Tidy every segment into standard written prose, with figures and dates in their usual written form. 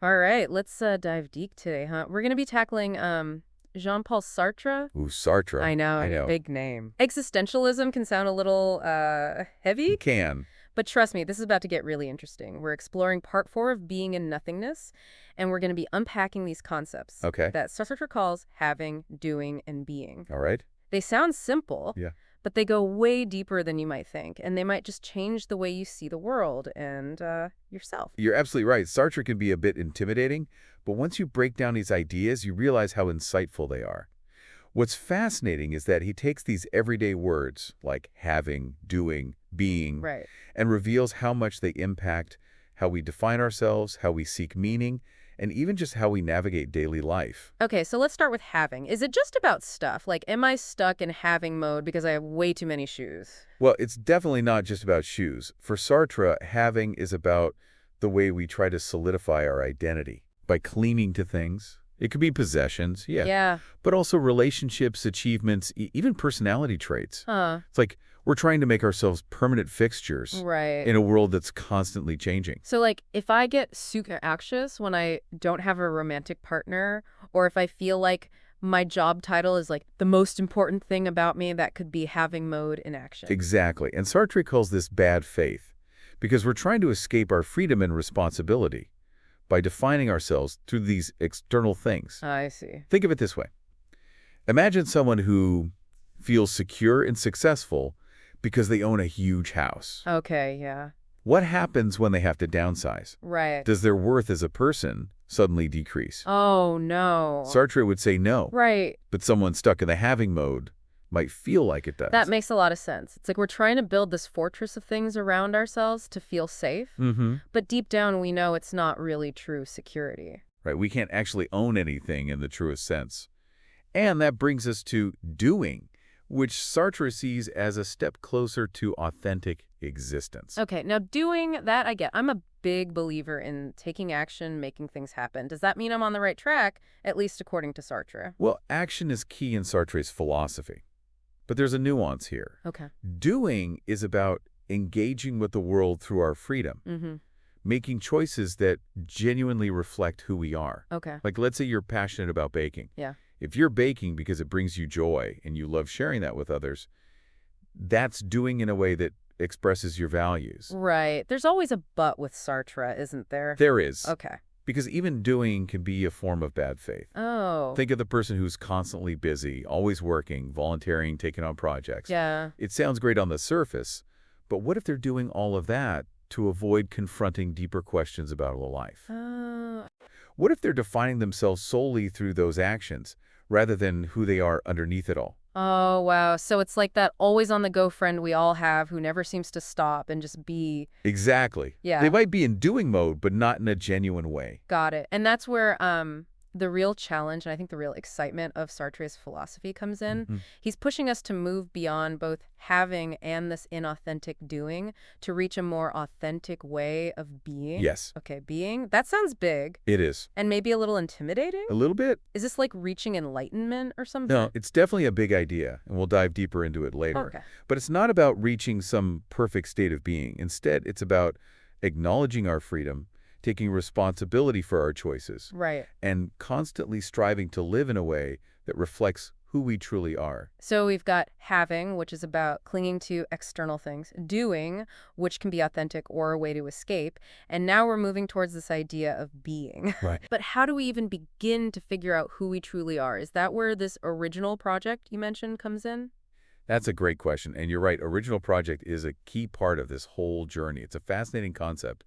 All right, let's dive deep today, huh? We're going to be tackling Jean-Paul Sartre. Ooh, Sartre. I I know, know. big name. Existentialism can sound a little heavy, It can. but trust me, this is about to get really interesting. We're exploring part 4 of Being and Nothingness, and we're going to be unpacking these concepts Okay. that Sartre calls having, doing, and being. All right. They sound simple, Yeah. but they go way deeper than you might think, and they might just change the way you see the world and yourself. You're absolutely right. Sartre can be a bit intimidating, but once you break down these ideas, you realize how insightful they are. What's fascinating is that he takes these everyday words like having, doing, being, Right. and reveals how much they impact how we define ourselves, how we seek meaning, and even just how we navigate daily life. Okay, so let's start with having. Is it just about stuff? Like, am I stuck in having mode because I have way too many shoes? Well, it's definitely not just about shoes. For Sartre, having is about the way we try to solidify our identity by clinging to things. It could be possessions, yeah, Yeah. but also relationships, achievements, even personality traits. Huh. It's like we're trying to make ourselves permanent fixtures Right. in a world that's constantly changing. So, like, if I get super anxious when I don't have a romantic partner, or if I feel like my job title is like the most important thing about me, that could be having mode in action. Exactly. And Sartre calls this bad faith because we're trying to escape our freedom and responsibility by defining ourselves through these external things. I see. Think of it this way. Imagine someone who feels secure and successful because they own a huge house. Okay, yeah. What happens when they have to downsize? Right. Does their worth as a person suddenly decrease? Oh, no. Sartre would say no, Right. but someone stuck in the having mode might feel like it does. That makes a lot of sense. It's like we're trying to build this fortress of things around ourselves to feel safe, but deep down we know it's not really true security. Right, we can't actually own anything in the truest sense. And that brings us to doing, which Sartre sees as a step closer to authentic existence. Okay, now doing that I get. I'm a big believer in taking action, making things happen. Does that mean I'm on the right track, at least according to Sartre? Well, action is key in Sartre's philosophy. But there's a nuance here. Okay. Doing is about engaging with the world through our freedom, making choices that genuinely reflect who we are. Okay. Like, let's say you're passionate about baking. Yeah. If you're baking because it brings you joy and you love sharing that with others, that's doing in a way that expresses your values. Right. There's always a but with Sartre, isn't there? There is. Okay. Because even doing can be a form of bad faith. Oh. Think of the person who's constantly busy, always working, volunteering, taking on projects. Yeah. It sounds great on the surface, but what if they're doing all of that to avoid confronting deeper questions about life? What if they're defining themselves solely through those actions, rather than who they are underneath it all? Oh, wow. So it's like that always on the go friend we all have who never seems to stop and just be. Exactly. Yeah. They might be in doing mode, but not in a genuine way. Got it. And that's where the real challenge and I think the real excitement of Sartre's philosophy comes in. He's pushing us to move beyond both having and this inauthentic doing to reach a more authentic way of being. Yes. Okay, being. That sounds big It is. and maybe a little intimidating. A little bit. Is this like reaching enlightenment or something? No, it's definitely a big idea, and we'll dive deeper into it later. Okay. But it's not about reaching some perfect state of being. Instead, it's about acknowledging our freedom, taking responsibility for our choices, Right. and constantly striving to live in a way that reflects who we truly are. So we've got having, which is about clinging to external things, doing, which can be authentic or a way to escape, and now we're moving towards this idea of being. Right. But how do we even begin to figure out who we truly are? Is that where this original project you mentioned comes in? That's a great question, and you're right. Original project is a key part of this whole journey. It's a fascinating concept,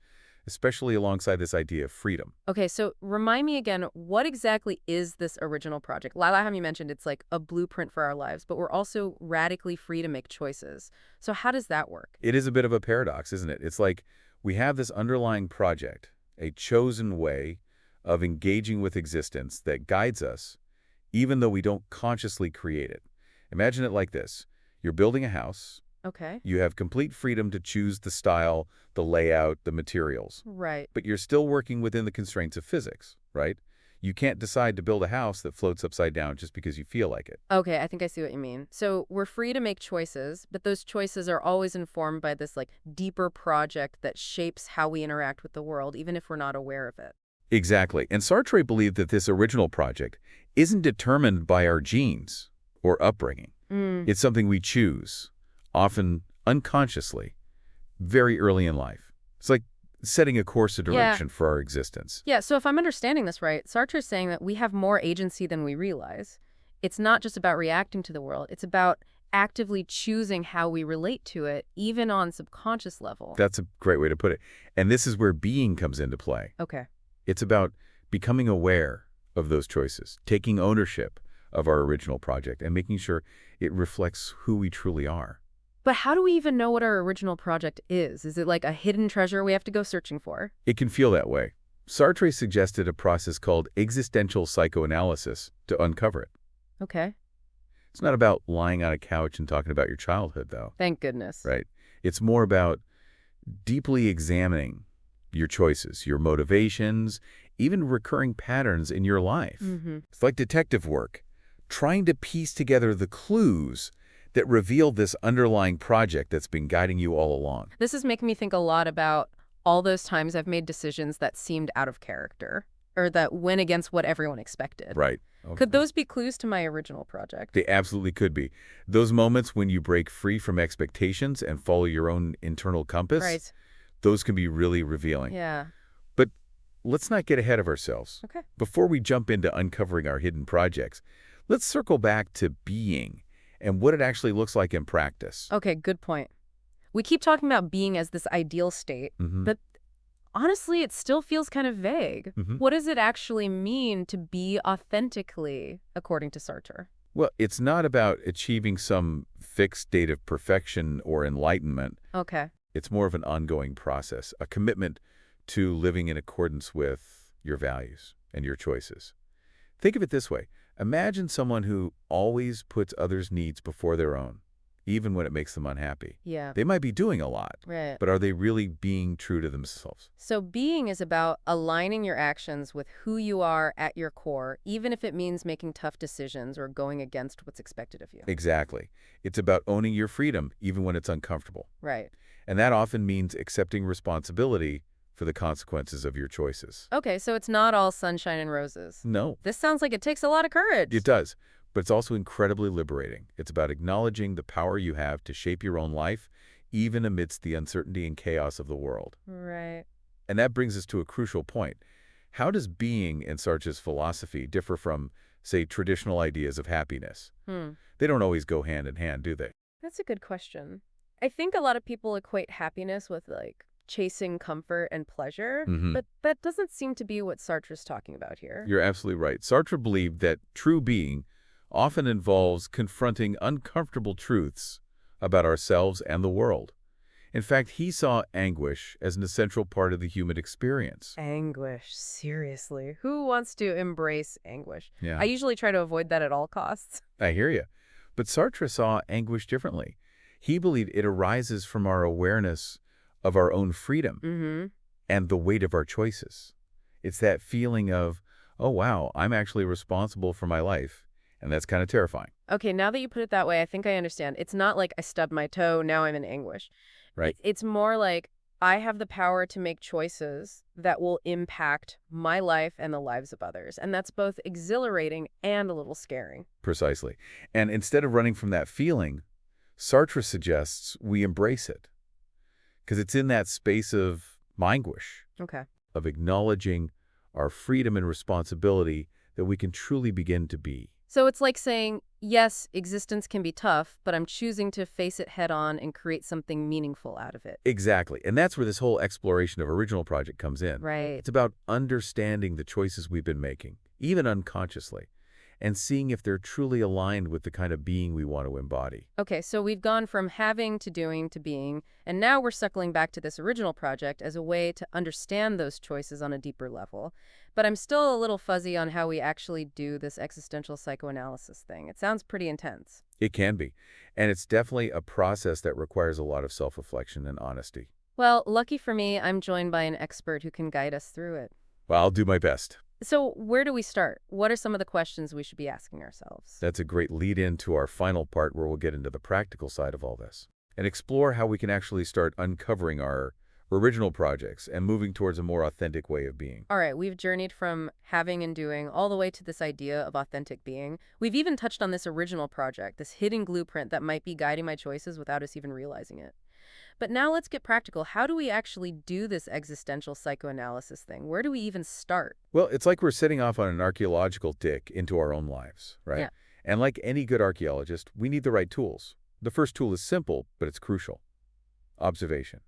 especially alongside this idea of freedom. Okay, so remind me again, what exactly is this original project? Lala, you mentioned it's like a blueprint for our lives, but we're also radically free to make choices. So how does that work? It is a bit of a paradox, isn't it? It's like we have this underlying project, a chosen way of engaging with existence that guides us, even though we don't consciously create it. Imagine it like this. You're building a house. Okay. You have complete freedom to choose the style, the layout, the materials. Right. But you're still working within the constraints of physics, right? You can't decide to build a house that floats upside down just because you feel like it. Okay, I think I see what you mean. So we're free to make choices, but those choices are always informed by this like deeper project that shapes how we interact with the world, even if we're not aware of it. Exactly. And Sartre believed that this original project isn't determined by our genes or upbringing. Mm. It's something we choose, often unconsciously, very early in life. It's like setting a course of Yeah. direction for our existence. Yeah, so if I'm understanding this right, Sartre's saying that we have more agency than we realize. It's not just about reacting to the world, it's about actively choosing how we relate to it, even on subconscious level. That's a great way to put it. And this is where being comes into play. Okay. It's about becoming aware of those choices, taking ownership of our original project, and making sure it reflects who we truly are. But how do we even know what our original project is? Is it like a hidden treasure we have to go searching for? It can feel that way. Sartre suggested a process called existential psychoanalysis to uncover it. Okay. It's not about lying on a couch and talking about your childhood, though, Thank goodness. right? It's more about deeply examining your choices, your motivations, even recurring patterns in your life. Mm-hmm. It's like detective work, trying to piece together the clues that reveal this underlying project that's been guiding you all along. This is making me think a lot about all those times I've made decisions that seemed out of character or that went against what everyone expected. Right. Could those be clues to my original project? They absolutely could be. Those moments when you break free from expectations and follow your own internal compass, Right. those can be really revealing. Yeah. But let's not get ahead of ourselves. Okay. Before we jump into uncovering our hidden projects, let's circle back to being and what it actually looks like in practice. Okay, good point. We keep talking about being as this ideal state, but honestly, it still feels kind of vague. What does it actually mean to be authentically, according to Sartre? Well, it's not about achieving some fixed state of perfection or enlightenment. Okay. It's more of an ongoing process, a commitment to living in accordance with your values and your choices. Think of it this way. Imagine someone who always puts others' needs before their own, even when it makes them unhappy. Yeah. They might be doing a lot, Right. but are they really being true to themselves? So being is about aligning your actions with who you are at your core, even if it means making tough decisions or going against what's expected of you. Exactly. It's about owning your freedom, even when it's uncomfortable. Right. And that often means accepting responsibility for the consequences of your choices. Okay, so it's not all sunshine and roses. No, This sounds like it takes a lot of courage. it does. But it's also incredibly liberating. It's about acknowledging the power you have to shape your own life, even amidst the uncertainty and chaos of the world. Right. And that brings us to a crucial point. How does being in Sartre's philosophy differ from, say, traditional ideas of happiness? They don't always go hand in hand, do they? That's a good question. I think a lot of people equate happiness with, like, chasing comfort and pleasure, but that doesn't seem to be what Sartre's talking about here. You're absolutely right. Sartre believed that true being often involves confronting uncomfortable truths about ourselves and the world. In fact, he saw anguish as an essential part of the human experience. Anguish, seriously. Who wants to embrace anguish? Yeah, I usually try to avoid that at all costs. I hear you. But Sartre saw anguish differently. He believed it arises from our awareness of our own freedom and the weight of our choices. It's that feeling of, oh, wow, I'm actually responsible for my life. And that's kind of terrifying, Okay, now that you put it that way, I think I understand. It's not like I stubbed my toe, now I'm in anguish. right? It's more like I have the power to make choices that will impact my life and the lives of others. And that's both exhilarating and a little scary. Precisely. And instead of running from that feeling, Sartre suggests we embrace it. Because it's in that space of anguish, Okay. of acknowledging our freedom and responsibility that we can truly begin to be. So it's like saying, yes, existence can be tough, but I'm choosing to face it head on and create something meaningful out of it. Exactly. And that's where this whole exploration of original project comes in. Right. It's about understanding the choices we've been making, even unconsciously, and seeing if they're truly aligned with the kind of being we want to embody. Okay, so we've gone from having to doing to being, and now we're circling back to this original project as a way to understand those choices on a deeper level. But I'm still a little fuzzy on how we actually do this existential psychoanalysis thing. It sounds pretty intense. It can be. And it's definitely a process that requires a lot of self-reflection and honesty. Well, lucky for me, I'm joined by an expert who can guide us through it. Well, I'll do my best. So where do we start? What are some of the questions we should be asking ourselves? That's a great lead-in to our final part where we'll get into the practical side of all this and explore how we can actually start uncovering our original projects, and moving towards a more authentic way of being. All right, we've journeyed from having and doing all the way to this idea of authentic being. We've even touched on this original project, this hidden blueprint that might be guiding my choices without us even realizing it. But now let's get practical. How do we actually do this existential psychoanalysis thing? Where do we even start? Well, it's like we're setting off on an archaeological dig into our own lives, right? Yeah. And like any good archaeologist, we need the right tools. The first tool is simple, but it's crucial. Observation.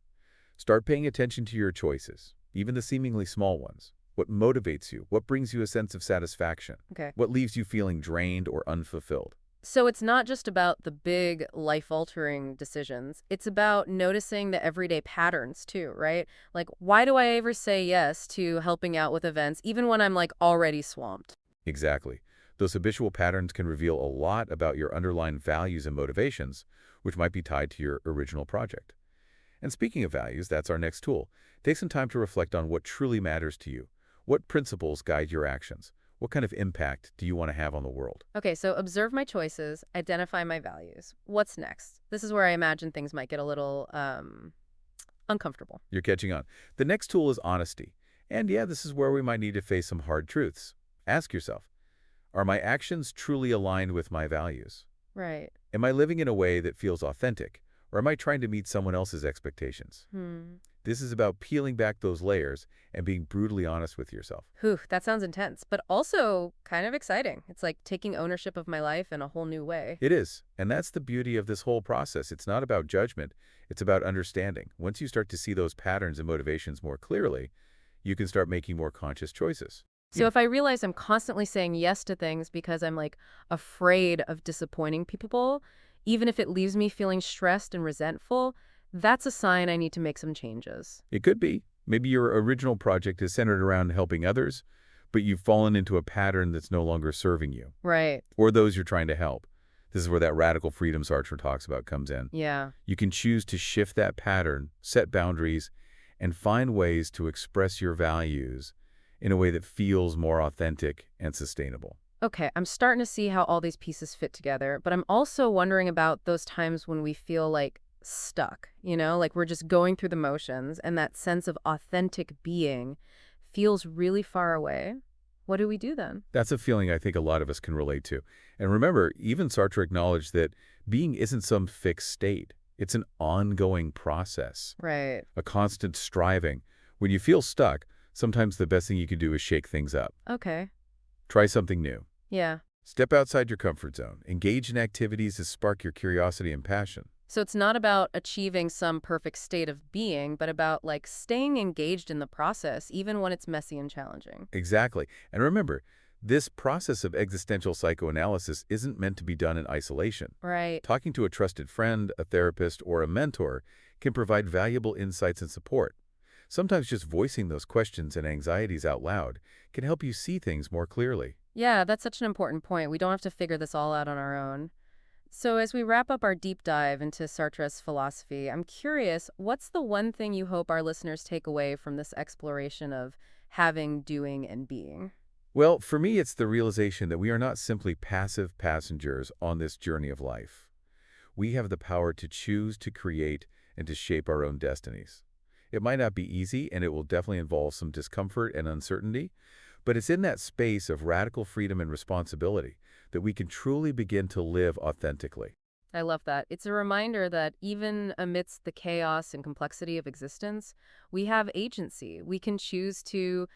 Start paying attention to your choices, even the seemingly small ones. What motivates you? What brings you a sense of satisfaction? Okay. What leaves you feeling drained or unfulfilled? So it's not just about the big life-altering decisions. It's about noticing the everyday patterns too, right? Like, why do I ever say yes to helping out with events even when I'm like already swamped? Exactly. Those habitual patterns can reveal a lot about your underlying values and motivations, which might be tied to your original project. And speaking of values, that's our next tool. Take some time to reflect on what truly matters to you. What principles guide your actions? What kind of impact do you want to have on the world? Okay, so observe my choices, identify my values. What's next? This is where I imagine things might get a little uncomfortable. You're catching on. The next tool is honesty. And yeah, this is where we might need to face some hard truths. Ask yourself, are my actions truly aligned with my values? Right. Am I living in a way that feels authentic? Or am I trying to meet someone else's expectations? Hmm. This is about peeling back those layers and being brutally honest with yourself. Whew, that sounds intense, but also kind of exciting. It's like taking ownership of my life in a whole new way. It is, and that's the beauty of this whole process. It's not about judgment, it's about understanding. Once you start to see those patterns and motivations more clearly, you can start making more conscious choices. So if I realize I'm constantly saying yes to things because I'm like afraid of disappointing people, even if it leaves me feeling stressed and resentful, that's a sign I need to make some changes. It could be. Maybe your original project is centered around helping others, but you've fallen into a pattern that's no longer serving you, Right. or those you're trying to help. This is where that radical freedom Sartre talks about comes in. Yeah. You can choose to shift that pattern, set boundaries, and find ways to express your values in a way that feels more authentic and sustainable. Okay, I'm starting to see how all these pieces fit together, but I'm also wondering about those times when we feel like stuck, like we're just going through the motions and that sense of authentic being feels really far away. What do we do then? That's a feeling I think a lot of us can relate to. And remember, even Sartre acknowledged that being isn't some fixed state. It's an ongoing process, Right. a constant striving. When you feel stuck, sometimes the best thing you can do is shake things up. Okay. Try something new. Yeah. Step outside your comfort zone. Engage in activities that spark your curiosity and passion. So it's not about achieving some perfect state of being, but about like staying engaged in the process, even when it's messy and challenging. Exactly. And remember, this process of existential psychoanalysis isn't meant to be done in isolation. Right. Talking to a trusted friend, a therapist, or a mentor can provide valuable insights and support. Sometimes just voicing those questions and anxieties out loud can help you see things more clearly. Yeah, that's such an important point. We don't have to figure this all out on our own. So as we wrap up our deep dive into Sartre's philosophy, I'm curious, what's the one thing you hope our listeners take away from this exploration of having, doing, and being? Well, for me, it's the realization that we are not simply passive passengers on this journey of life. We have the power to choose, to create, and to shape our own destinies. It might not be easy, and it will definitely involve some discomfort and uncertainty, but it's in that space of radical freedom and responsibility that we can truly begin to live authentically. I love that. It's a reminder that even amidst the chaos and complexity of existence, we have agency. We can choose to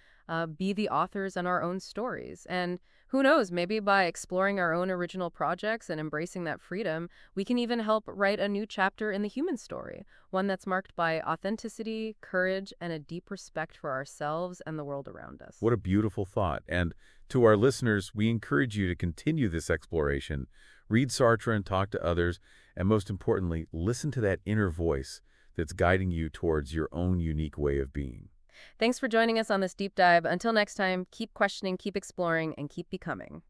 be the authors in our own stories. And who knows, maybe by exploring our own original projects and embracing that freedom, we can even help write a new chapter in the human story, one that's marked by authenticity, courage, and a deep respect for ourselves and the world around us. What a beautiful thought. And to our listeners, we encourage you to continue this exploration. Read Sartre and talk to others, and most importantly, listen to that inner voice that's guiding you towards your own unique way of being. Thanks for joining us on this deep dive. Until next time, keep questioning, keep exploring, and keep becoming.